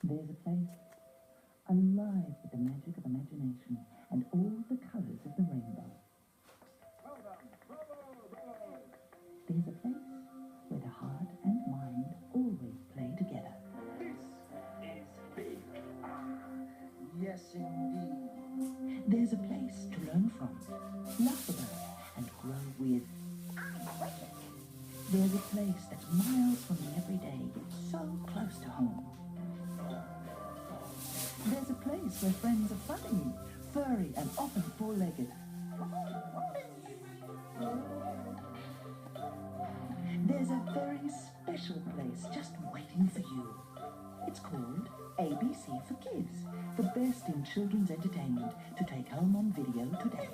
There's a place alive with the magic of imagination and all the colours of the rainbow. Well done. Bravo, bravo. There's a place where the heart and mind always play together. This is big. Yes, indeed. There's a place to learn from, laugh about, and grow with. There's a place that's miles from the everyday, yet so close to home. There's a place where friends are funny, furry, and often four-legged. There's a very special place just waiting for you. It's called ABC for Kids, the best in children's entertainment to take home on video today.